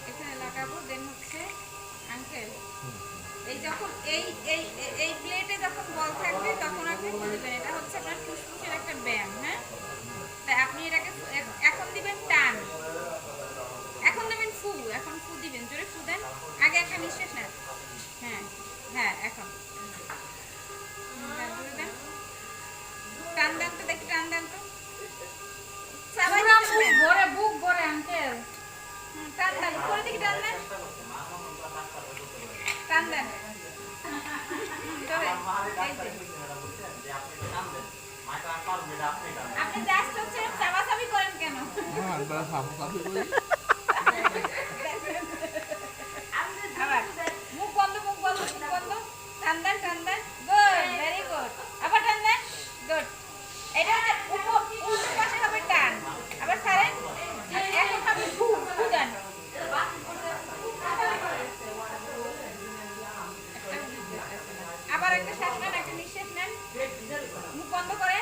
এখানে লাগাবো। দেন হচ্ছে আঙ্কেল এই যখন এই প্লেটে যখন বল থাকবে তখন আপনি ফু দিবেন। এটা হচ্ছে আপনার ফুসফুসের একটা ব্যায়াম। হ্যাঁ, তাই আপনি এটাকে এখন দিবেন টান, এখন দেবেন ফু, এখন ফু দিবেন, জোরে ফু দেন। আগে একটা নিঃশ্বাস নেন। হ্যাঁ হ্যাঁ, এখন জোরে দেন, টান দেন তো, দেখি টান দেন তো সবাই। বুক ভরে আঙ্কেল, টান দেন উপরে দিকে, টান দেন, টান দেন জোরে। এই যে আপনি জাস্ট হচ্ছে চাবাচাবি করেন কেন? আবার মুখ বন্ধ, মুখ বন্ধ, মুখ বন্ধ। টান দেন, টান দেন, গুড, ভেরি গুড। আবার টান দেন, গুড। এটা হচ্ছে উল্টো পাশে হবে টান। আবার ছাড়েন, এখন হবে ফু, ফু দেন। আবার একটা শ্বাস নেন, একটা নিঃশ্বাস নেন, মুখ বন্ধ করে